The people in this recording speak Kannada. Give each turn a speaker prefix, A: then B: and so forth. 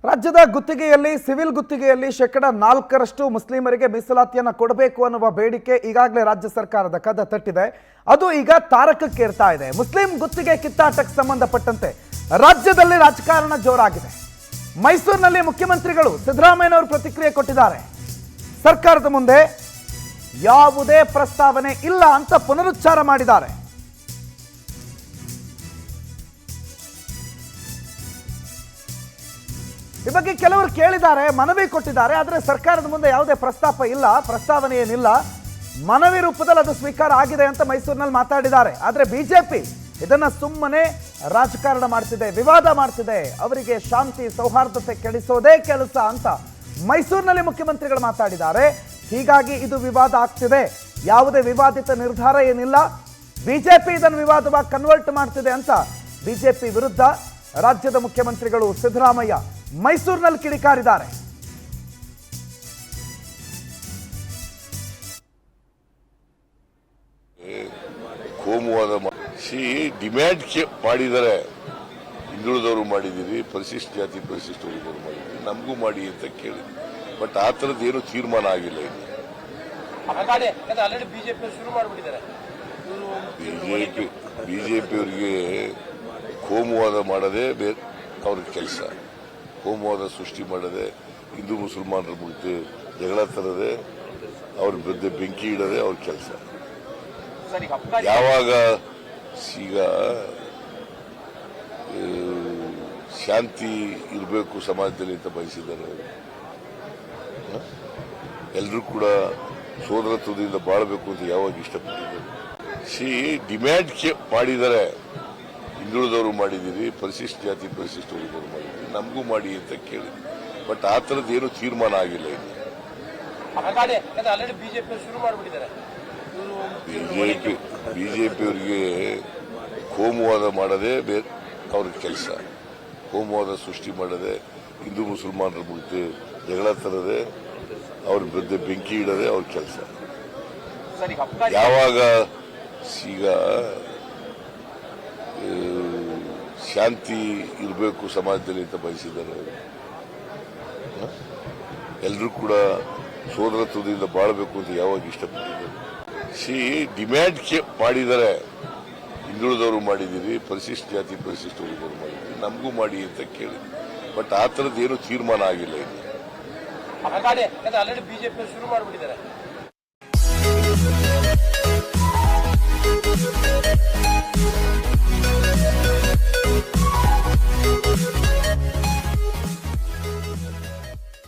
A: ರಾಜ್ಯದ ಗುತ್ತಿಗೆಯಲ್ಲಿ ಸಿವಿಲ್ ಗುತ್ತಿಗೆಯಲ್ಲಿ ಶೇಕಡ 4% ಮುಸ್ಲಿಮರಿಗೆ ಮೀಸಲಾತಿಯನ್ನು ಕೊಡಬೇಕು ಅನ್ನುವ ಬೇಡಿಕೆ ಈಗಾಗಲೇ ರಾಜ್ಯ ಸರ್ಕಾರದ ಕದ ತಟ್ಟಿದೆ. ಅದು ಈಗ ತಾರಕಕ್ಕೇರ್ತಾ ಇದೆ. ಮುಸ್ಲಿಂ ಗುತ್ತಿಗೆ ಕಿತ್ತಾಟಕ್ಕೆ ಸಂಬಂಧಪಟ್ಟಂತೆ ರಾಜ್ಯದಲ್ಲಿ ರಾಜಕಾರಣ ಜೋರಾಗಿದೆ. ಮೈಸೂರಿನಲ್ಲಿ ಮುಖ್ಯಮಂತ್ರಿಗಳು ಸಿದ್ದರಾಮಯ್ಯನವರು ಪ್ರತಿಕ್ರಿಯೆ ಕೊಟ್ಟಿದ್ದಾರೆ. ಸರ್ಕಾರದ ಮುಂದೆ ಯಾವುದೇ ಪ್ರಸ್ತಾವನೆ ಇಲ್ಲ ಅಂತ ಪುನರುಚ್ಚಾರ ಮಾಡಿದ್ದಾರೆ. ಈ ಬಗ್ಗೆ ಕೆಲವರು ಕೇಳಿದ್ದಾರೆ, ಮನವಿ ಕೊಟ್ಟಿದ್ದಾರೆ. ಆದರೆ ಸರ್ಕಾರದ ಮುಂದೆ ಯಾವುದೇ ಪ್ರಸ್ತಾಪ ಇಲ್ಲ, ಪ್ರಸ್ತಾವನೆ ಏನಿಲ್ಲ, ಮನವಿ ರೂಪದಲ್ಲಿ ಅದು ಸ್ವೀಕಾರ ಆಗಿದೆ ಅಂತ ಮೈಸೂರಿನಲ್ಲಿ ಮಾತಾಡಿದ್ದಾರೆ. ಆದರೆ ಬಿಜೆಪಿ ಇದನ್ನ ಸುಮ್ಮನೆ ರಾಜಕಾರಣ ಮಾಡ್ತಿದೆ, ವಿವಾದ ಮಾಡ್ತಿದೆ, ಅವರಿಗೆ ಶಾಂತಿ ಸೌಹಾರ್ದತೆ ಕೆಡಿಸೋದೇ ಕೆಲಸ ಅಂತ ಮೈಸೂರಿನಲ್ಲಿ ಮುಖ್ಯಮಂತ್ರಿಗಳು ಮಾತಾಡಿದ್ದಾರೆ. ಹೀಗಾಗಿ ಇದು ವಿವಾದ ಆಗ್ತಿದೆ. ಯಾವುದೇ ವಿವಾದಿತ ನಿರ್ಧಾರ ಏನಿಲ್ಲ, ಬಿಜೆಪಿ ಇದನ್ನು ವಿವಾದವಾಗಿ ಕನ್ವರ್ಟ್ ಮಾಡ್ತಿದೆ ಅಂತ ಬಿಜೆಪಿ ವಿರುದ್ಧ ರಾಜ್ಯದ ಮುಖ್ಯಮಂತ್ರಿಗಳು ಸಿದ್ದರಾಮಯ್ಯ ಮೈಸೂರಿನಲ್ಲಿ ಕಿಡಿಕಾರಿದ್ದಾರೆ.
B: ಕೋಮುವಾದ ಡಿಮ್ಯಾಂಡ್ ಮಾಡಿದರೆ, ಹಿಂದುಳಿದವರು ಮಾಡಿದ್ದೀರಿ, ಪರಿಶಿಷ್ಟ ಜಾತಿ ಪರಿಶಿಷ್ಟ ವರ್ಗದವರು ಮಾಡಿದ್ದೀರಿ, ನಮಗೂ ಮಾಡಿ ಅಂತ ಕೇಳಿ. ಬಟ್ ಆ ಥರದ್ದು ಏನು ತೀರ್ಮಾನ ಆಗಿಲ್ಲ. ಬಿಜೆಪಿಯವರಿಗೆ ಕೋಮುವಾದ ಮಾಡದೆ ಅವ್ರಿಗೆ ಕೆಲಸ, ಕೋಮುವಾದ ಸೃಷ್ಟಿ ಮಾಡದೆ, ಹಿಂದೂ ಮುಸಲ್ಮಾನರ ಬಗ್ಗೆ ಜಗಳ ತರದೆ, ಅವ್ರ ವಿರುದ್ಧ ಬೆಂಕಿ ಇಡದೆ ಅವ್ರ ಕೆಲಸ. ಯಾವಾಗ ಈಗ ಶಾಂತಿ ಇರಬೇಕು ಸಮಾಜದಲ್ಲಿ ಅಂತ ಬಯಸಿದ್ದಾರೆ, ಎಲ್ಲರೂ ಕೂಡ ಸೋದರತ್ವದಿಂದ ಬಾಳಬೇಕು ಅಂತ ಯಾವಾಗ ಇಷ್ಟಪಟ್ಟಿದ್ದಾರೆ. ಡಿಮ್ಯಾಂಡ್ ಮಾಡಿದರೆ, ಹಿಂದುಳಿದವರು ಮಾಡಿದ್ದೀರಿ, ಪರಿಶಿಷ್ಟ ಜಾತಿ ಪರಿಶಿಷ್ಟ ವರ್ಗದವರು ಮಾಡಿದ್ದೀರಿ, ನಮಗೂ ಮಾಡಿ ಅಂತ ಕೇಳಿ. ಬಟ್ ಆ ಥರದ್ದು ಏನು ತೀರ್ಮಾನ ಆಗಿಲ್ಲ. ಬಿಜೆಪಿಯವರಿಗೆ ಕೋಮುವಾದ ಮಾಡದೆ ಅವ್ರಿಗೆ ಕೆಲಸ, ಕೋಮುವಾದ ಸೃಷ್ಟಿ ಮಾಡದೆ, ಹಿಂದೂ ಮುಸಲ್ಮಾನರ ಬಗ್ಗೆ ಜಗಳ ತರದೆ, ಅವ್ರ ವಿರುದ್ಧ ಬೆಂಕಿ ಇಡದೆ ಅವ್ರ ಕೆಲಸ. ಯಾವಾಗ ಈಗ ಶಾಂತಿ ಇರಬೇಕು ಸಮಾಜದಲ್ಲಿ ಅಂತ ಬಯಸಿದ್ದಾರೆ, ಎಲ್ಲರೂ ಕೂಡ ಸೋದರತ್ವದಿಂದ ಬಾಳಬೇಕು ಅಂತ ಯಾವಾಗ ಇಷ್ಟಪಟ್ಟಿದ್ದಾರೆ. ಡಿಮ್ಯಾಂಡ್ ಮಾಡಿದರೆ, ಹಿಂದುಳಿದವರು ಮಾಡಿದ್ದೀರಿ, ಪರಿಶಿಷ್ಟ ಜಾತಿ ಪರಿಶಿಷ್ಟ ವರ್ಗದವರು ಮಾಡಿದ್ದೀರಿ, ನಮಗೂ ಮಾಡಿ ಅಂತ ಕೇಳಿ. ಬಟ್ ಆ ಥರದ್ದು ಏನು ತೀರ್ಮಾನ ಆಗಿಲ್ಲ.